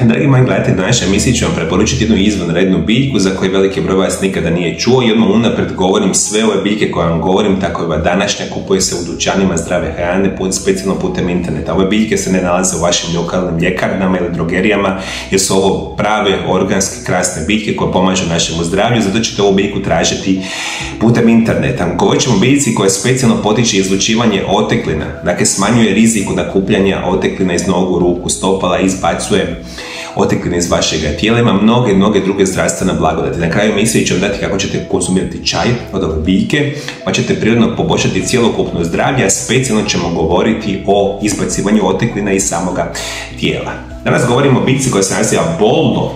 Dragi moji gledatelji, na našoj emisiji ću vam preporučiti jednu izvanrednu biljku za koju veliki broj vas nikada nije čuo i odmah unaprijed govorim sve ove biljke koje vam govorim, tako ova današnja kupuje se u dućanima zdrave hrane specijalno putem interneta. Ove biljke se ne nalaze u vašim lokalnim ljekarnama ili drogerijama jer su ovo prave, organske, krasne biljke koje pomažu našemu zdravlju, zato ćete ovu biljku tražiti putem interneta. Govorit ćemo o biljci koja specijalno potiče izlučivanje oteklina, dakle smanjuje rizik nakupljanja oteklina iz nogu, ruku, stopala, izbacuje otekline iz vašeg tijela, ima mnoge druge zdravstvene blagodati. Na kraju emisije ću vam dati kako ćete konzumirati čaj od ove biljke, pa ćete prirodno poboljšati cjelokupno zdravlje, a specijalno ćemo govoriti o izbacivanju oteklina iz samoga tijela. Danas govorimo o biljci koja se naziva boldo.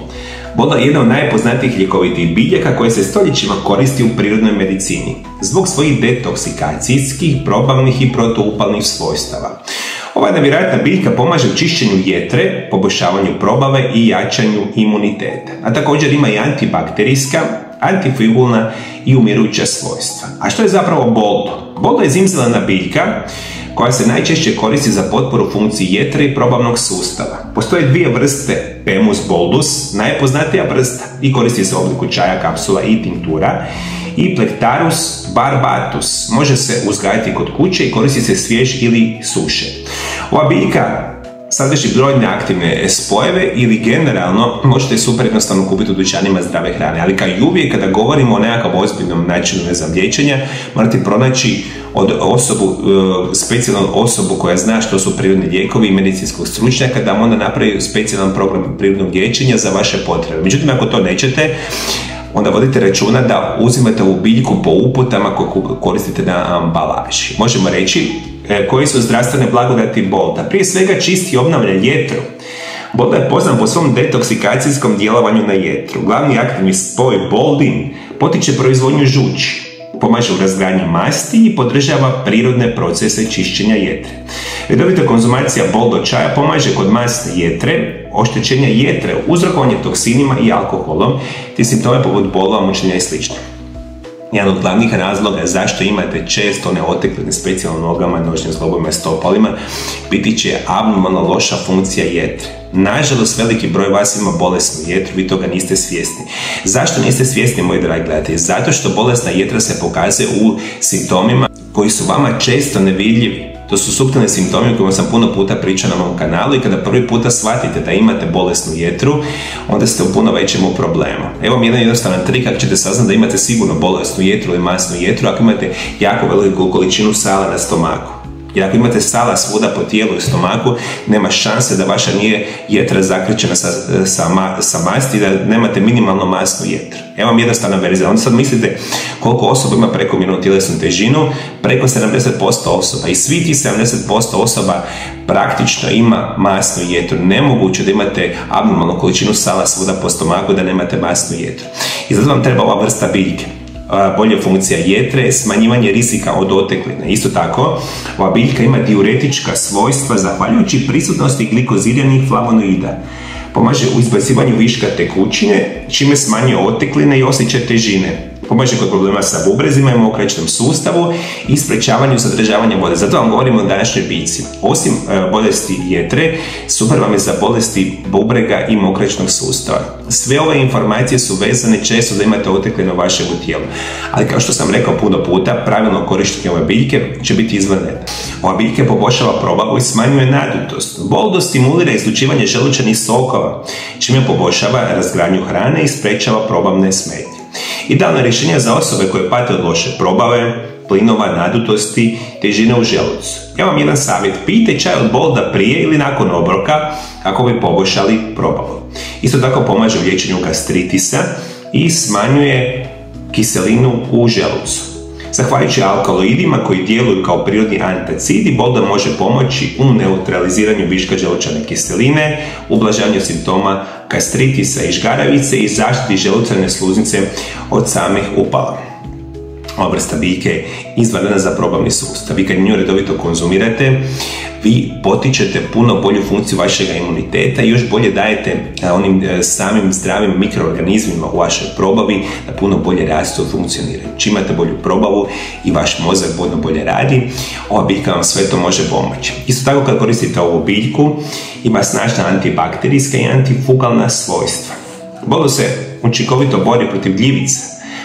Boldo je jedna od najpoznatijih ljekovitih biljaka koja se stoljećima koristi u prirodnoj medicini zbog svojih detoksikacijskih, probavnih i protuupalnih svojstava. Ova nevjerojatna biljka pomaže u čišćenju jetre, poboljšavanju probave i jačanju imuniteta, a također ima i antibakterijska, antifungulna i umirujuća svojstva. A što je zapravo boldo? Boldo je zimzelena biljka koja se najčešće koristi za potporu funkciji jetre i probavnog sustava. Postoje dvije vrste Pemus boldus, najpoznatija vrsta i koristi se u obliku čaja, kapsula i tinktura, i Plectarus barbatus. Može se uzgajati kod kuće i koristi se svjež ili suše. Ova biljka sadrži brojne aktivne spojeve ili generalno možete super jednostavno kupiti u dućanima zdrave hrane, ali kao i uvijek kada govorimo o nekakvom ozbiljnom načinu liječenja, morate pronaći specijalnu osobu koja zna što su prirodni lijekovi i medicinskog stručnjaka da vam onda napravi specijalan program prirodnog liječenja za vaše potrebe. Međutim, ako to nećete, onda vodite računa da uzimate ovu biljku po uputama koje koristite na ambalaži. Možemo reći koji su zdravstvene blagodati bolda. Prije svega čisti i obnavlja jetru. Bolda je poznat po svom detoksikacijskom djelovanju na jetru. Glavni aktivni spoj boldin potiče proizvodnju žuči, pomaže u razgradnji masti i podržava prirodne procese čišćenja jetre. Redovita konzumacija boldo čaja pomaže kod masne jetre, oštećenja jetre, uzrokovanje toksinima i alkoholom, te simptome poput bolova, mučenja i sl. Jedan od glavnih razloga zašto imate često neotekline, specijalno nogama, nožnim zglobovima i stopalima, biti će abnormalno loša funkcija jetre. Nažalost, veliki broj vas ima bolesnu jetru, vi toga niste svjesni. Zašto niste svjesni, moji dragi gledatelji? Zato što bolesna jetra se pokazuje u simptomima koji su vama često nevidljivi. To su suptilni simptomi o kojima sam puno puta pričao na mom kanalu i kada prvi puta shvatite da imate bolesnu jetru, onda ste u puno većem problemu. Evo mi jedan jednostavan trik kako ćete saznati da imate sigurno bolesnu jetru ili masnu jetru ako imate jako veliku količinu sala na stomaku. Jer ako imate sala svuda po tijelu i stomaku, nema šanse da vaša nije jetra zakrčena sa masti i da nemate minimalno masnu jetru. Evo vam jednostavna verzija. Onda sad mislite koliko osoba ima prekomjernu tjelesnu težinu, preko 70% osoba. I svi ti 70% osoba praktično ima masnu jetru. Nemoguće da imate abnormalnu količinu sala svuda po stomaku da nemate masnu jetru. I zato vam treba ova vrsta biljke. Bolja funkcija jetre, smanjivanje rizika od otekline. Isto tako, ova biljka ima diuretička svojstva zahvaljujući prisutnosti glikoziranih flavonoida. Pomaže u izbacivanju viška tekućine, čime smanjuje otekline i osjećaj težine. Pomaže kod problema sa bubrezima i mokraćnom sustavu i sprečavanju zadržavanja vode. Zato vam govorimo o današnjoj biljci. Osim bolesti jetre, super vam je za bolesti bubrega i mokraćnog sustava. Sve ove informacije su vezane često da imate otekline u vašem tijelu. Ali kao što sam rekao puno puta, pravilno korištenje ove biljke će biti izvanredno. Ova biljka poboljšava probavu i smanjuje nadutost. Boldo stimulira izlučivanje želučanih sokova, čime poboljšava razgradnju hrane i sprečava probavne smetnje. Idealno rješenje za osobe koje pate od loše probave, plinova, nadutosti, težine u želucu. Ja vam jedan savjet, pijte čaj od bolda prije ili nakon obroka kako bi poboljšali probavu. Isto tako pomaže u liječenju gastritisa i smanjuje kiselinu u želucu. Zahvaljujući alkaloidima koji djeluju kao prirodni antacidi, boldo može pomoći u neutraliziranju viška želučane kiseline, ublažavanju simptoma gastritisa i žgaravice i zaštiti želučane sluznice od samih upala. ova vrsta biljke je izvanredna za probavni sustav. Vi kad nju redovito konzumirate, vi potičete puno bolju funkciju vašeg imuniteta i još bolje dajete onim samim zdravim mikroorganizmima u vašoj probavi da puno bolje rastu i funkcioniraju. Čim imate bolju probavu i vaš mozak puno bolje radi, ova biljka vam sve to može pomoći. Isto tako kad koristite ovu biljku, ima snažna antibakterijska i antifungalna svojstva. Boldo se učinkovito bori protiv gljivica,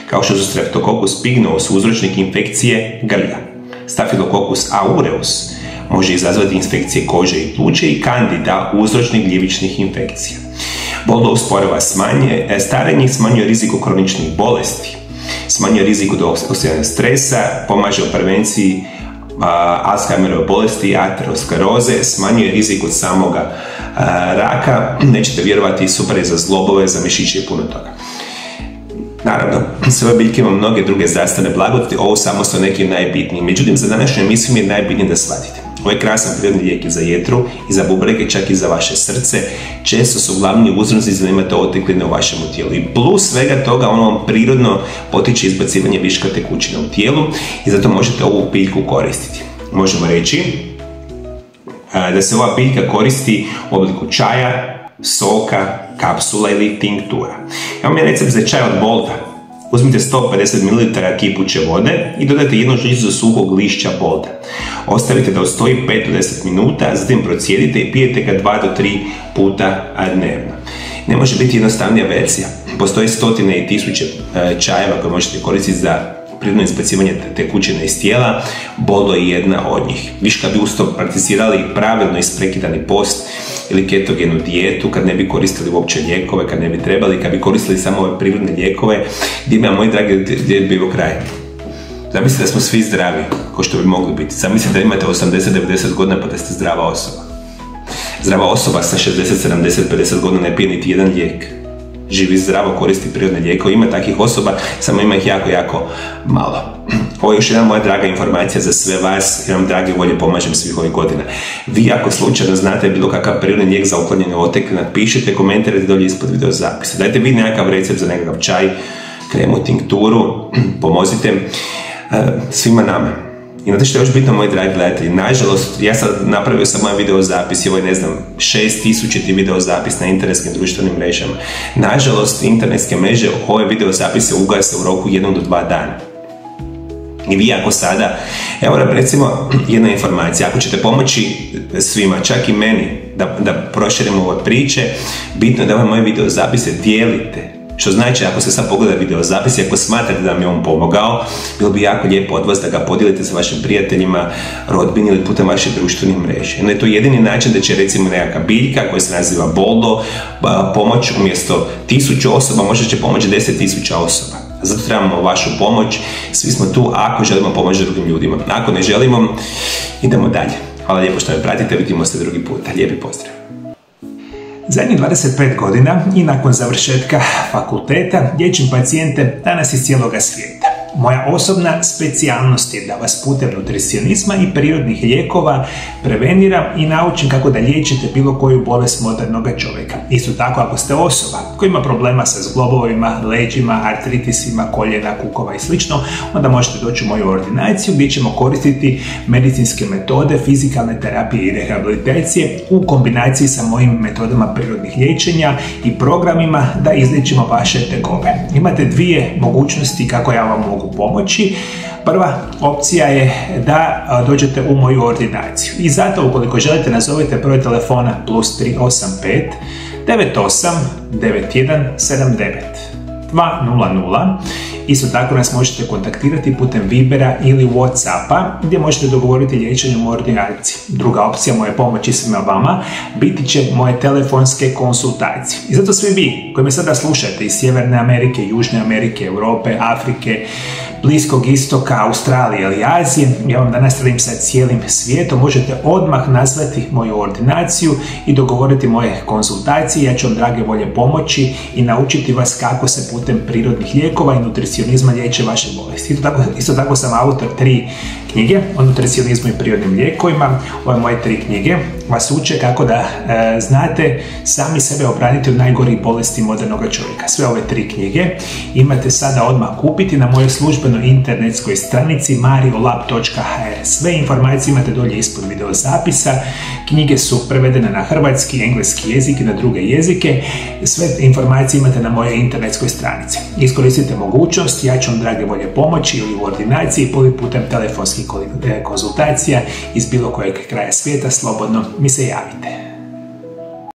kao što su Streptococcus pygmeus, uzročnik infekcije grlja. Staphylococcus aureus može izazvati infekcije kože i pluća i Candida, uzročnik gljivičnih infekcija. Boldo usporava starenje, smanjuje rizik kroničnih bolesti, smanjuje rizik od oksidativnog stresa, pomaže u prevenciji Alzheimerove bolesti i ateroskleroze, smanjuje rizik od samoga raka, nećete vjerovati, super je za zglobove, za mišiće i puno toga. Naravno, sve biljke ima mnoge druge zdravstvene blagodati, ovo samo su neki najbitniji. Međutim, za današnju emisiju mi je najbitnije da shvatite. Ovo je krasan prirodni lijek i za jetru, i za bubrege, čak i za vaše srce. Često su glavni uzroci da imate otekline u vašem tijelu. I plus svega toga, ono vam prirodno potiče izbacivanje viška tekućine u tijelu i zato možete ovu biljku koristiti. Možemo reći da se ova biljka koristi u obliku čaja, soka, kapsula ili tinktura. Imam je recept za čaj od Bolda. Uzmite 150 ml kipuće vode i dodajte jednu žlicu suhog lišća Bolda. Ostavite da ostoji 5 do 10 minuta, zatim procijedite i pijete ga 2 do 3 puta dnevno. Ne može biti jednostavnija verzija. Postoje stotine i tisuće čajeva koje možete koristiti za prirodno izbacivanje tekućine iz tijela. Boldo je jedna od njih. Viš kad bi usto prakticirali pravilno isprekidani post ili ketogenu dijetu, kad ne bi koristili uopće lijekove, kad ne bi trebali, kad bi koristili samo ove prirodne lijekove, gdje ima, moji dragi, gdje bi bio kraj. Zamislite da smo svi zdravi, ko što bi mogli biti. Zamislite da imate 80-90 godina pa da ste zdrava osoba. Zdrava osoba sa 60, 70, 50 godina ne pije niti jedan lijek. Živi zdravo, koristi prirodne lijekove. Ima takvih osoba, samo ima ih jako, jako malo. Ovo je još jedna moja draga informacija za sve vas, jer vam drage volje pomažem svih ovih godina. Vi ako slučajno znate bilo kakav prirodni lijek za uklanjanje otekline, pišite, komentirajte dolje ispod video zapisa. Dajte vi nekakav recept za nekakav čaj, kremu, tinkturu, pomozite svima nama. I znate što je još bitno, moji dragi gledatelji, nažalost, ja sad napravio sam moj video zapis i ovo je, ne znam, 6000 video zapis na internetskim društvenim mrežama. Nažalost, internetske mreže ove video zapise ugase u roku 1 do 2 dana. I vi ako sada, evo recimo jedna informacija, ako ćete pomoći svima, čak i meni, da proširimo ove priče, bitno je da moje video zapise dijelite. Što znači, ako se sad pogleda video zapis i ako smatrate da mi je on pomogao, bilo bi jako lijepo od vas da ga podijelite sa vašim prijateljima, rodbini ili putem vaših društvenih mreža. Jer je to jedini način da će recimo nekakva biljka koja se naziva Boldo pomoć umjesto 1000 osoba, možda će pomoći 10.000 osoba. Zato trebamo vašu pomoć, svi smo tu ako želimo pomoći drugim ljudima. Ako ne želimo, idemo dalje. Hvala lijepo što me pratite, vidimo se drugi puta. Lijepi pozdrav! Zadnjih 25 godina i nakon završetka fakulteta liječim pacijente danas iz cijeloga svijeta. Moja osobna specijalnost je da vas putem nutricionizma i prirodnih lijekova preveniram i naučim kako da liječite bilo koju bolest modernog čovjeka. Isto tako ako ste osoba koja ima problema sa zglobovima, leđima, artritisima, koljena, kukova i sl., onda možete doći u moju ordinaciju gdje ćemo koristiti medicinske metode, fizikalne terapije i rehabilitacije u kombinaciji sa mojim metodama prirodnih liječenja i programima da izliječimo vaše tegobe. Imate dvije mogućnosti kako ja vam mogu pomoći. Prva opcija je da dođete u moju ordinaciju i zato ukoliko želite nazovite broj telefona +385 98 91 79 200. Isto tako nas možete kontaktirati putem Vibera ili Whatsappa gdje možete dogovoriti liječenje u ordinaciji. Druga opcija moje pomoći svima vama biti će moje telefonske konsultacije. I zato svi vi koji me sada slušate iz Sjeverne Amerike, Južne Amerike, Europe, Afrike, Bliskog istoka, Australije ili Azije, ja vam danas radim sa cijelim svijetom, možete odmah nazvati moju ordinaciju i dogovoriti moje konsultacije. Ja ću vam drage volje pomoći i naučiti vas kako se putem prirodnih lijekova i nutricionizma liječe vaše bolesti. Isto tako sam autor 3 knjige o nutricionizmu i prirodnim lijekovima. Ove moje 3 knjige vas uče kako da znate sami sebe obraniti od najgorih bolesti modernog čovjeka. Sve ove 3 knjige imate sada odmah kupiti na mojoj službenoj službenoj internetskoj stranici mariolab.hr. Sve informacije imate dolje ispod video zapisa. Knjige su prevedene na hrvatski, engleski jezik i na druge jezike. Sve informacije imate na mojoj internetskoj stranici. Iskoristite mogućnost, ja ću vam drage volje pomoći ili u ordinaciji ili putem telefonskih konzultacija iz bilo kojeg kraja svijeta, slobodno mi se javite.